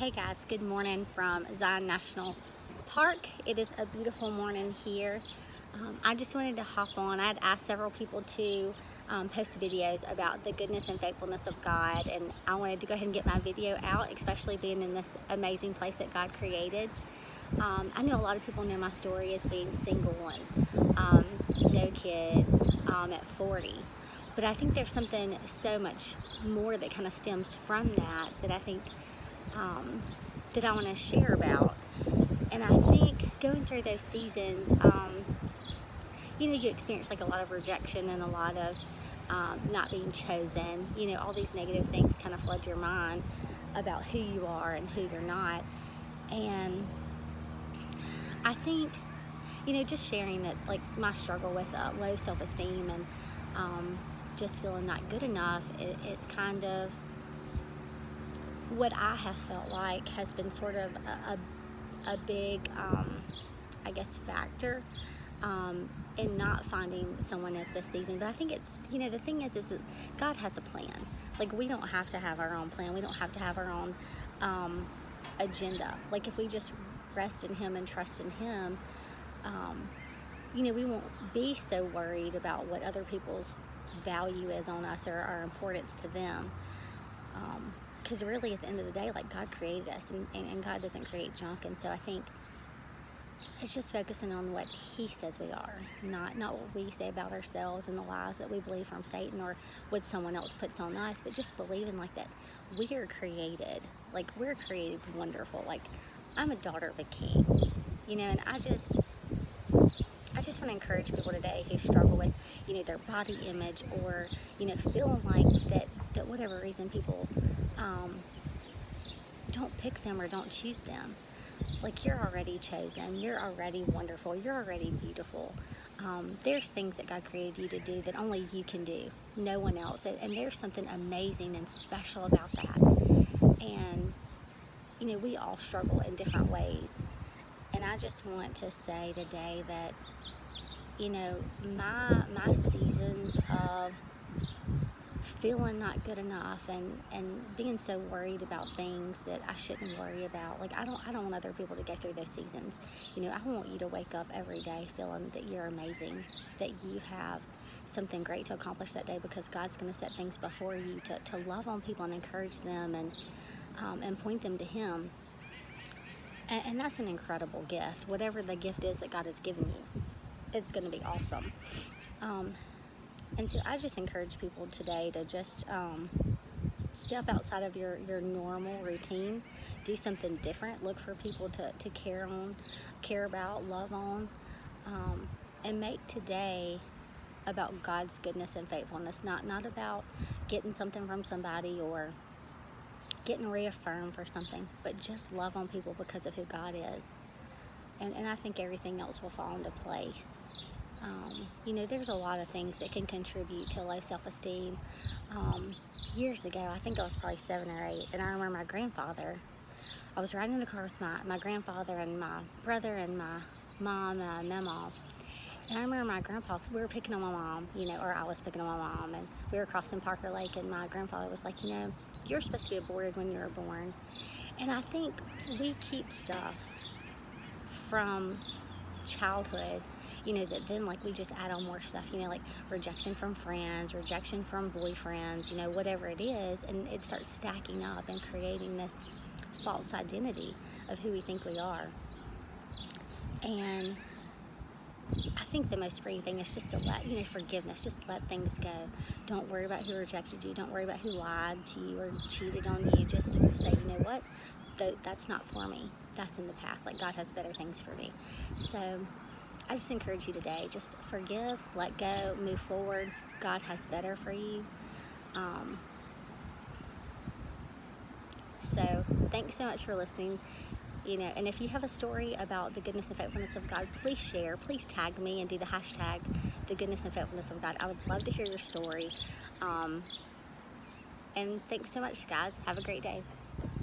Hey guys, good morning from Zion National Park. It is a beautiful morning here. I just wanted to hop on. I had asked several people to post videos about the goodness and faithfulness of God, and I wanted to go ahead and get my video out, especially being in this amazing place that God created. I know a lot of people know my story as being single and no kids at 40. But I think there's something so much more that kind of stems from that I think that I want to share about. And I think going through those seasons, you experience like a lot of rejection and a lot of not being chosen. All these negative things kind of flood your mind about who you are and who you're not. And I think, just sharing that, like my struggle with low self-esteem and just feeling not good enough is kind of what I have felt like has been sort of a big, factor in not finding someone at this season. But I think the thing is that God has a plan. Like, we don't have to have our own plan. We don't have to have our own agenda. Like, if we just rest in Him and trust in Him, we won't be so worried about what other people's value is on us or our importance to them. Because really, at the end of the day, like, God created us, and God doesn't create junk. And so I think it's just focusing on what He says we are, not what we say about ourselves and the lies that we believe from Satan or what someone else puts on us, but just believing like that we are created, like we're created wonderful. Like, I'm a daughter of a king, and I just want to encourage people today who struggle with, their body image or, feeling like that whatever reason people don't pick them or don't choose them. Like, you're already chosen, you're already wonderful, you're already beautiful. There's things that God created you to do that only you can do, no one else. And there's something amazing and special about that. And, we all struggle in different ways. And I just want to say today that, my seasons of feeling not good enough and being so worried about things that I shouldn't worry about. Like, I don't want other people to go through those seasons. I want you to wake up every day feeling that you're amazing, that you have something great to accomplish that day, because God's going to set things before you to love on people and encourage them and point them to Him. And that's an incredible gift. Whatever the gift is that God has given you, it's going to be awesome. And so I just encourage people today to just step outside of your normal routine, do something different, look for people to care about, love on, and make today about God's goodness and faithfulness, not about getting something from somebody or getting reaffirmed for something, but just love on people because of who God is. And I think everything else will fall into place. There's a lot of things that can contribute to low self-esteem. Years ago, I think I was probably 7 or 8, and I remember my grandfather. I was riding in the car with my grandfather and my brother and my mom and my mom. And I remember my grandpa, we were picking on my mom, or I was picking on my mom, and we were crossing Parker Lake, and my grandfather was like, you're supposed to be aborted when you were born. And I think we keep stuff from childhood, that then, like, we just add on more stuff, like rejection from friends, rejection from boyfriends, whatever it is, and it starts stacking up and creating this false identity of who we think we are. And I think the most freeing thing is just to let, forgiveness, just let things go. Don't worry about who rejected you. Don't worry about who lied to you or cheated on you. Just to say, what? That's not for me. That's in the past. Like, God has better things for me. So I just encourage you today, just forgive, let go, move forward. God has better for you. So thanks so much for listening. And if you have a story about the goodness and faithfulness of God, please share. Please tag me and do the hashtag, the goodness and faithfulness of God. I would love to hear your story. And thanks so much, guys. Have a great day.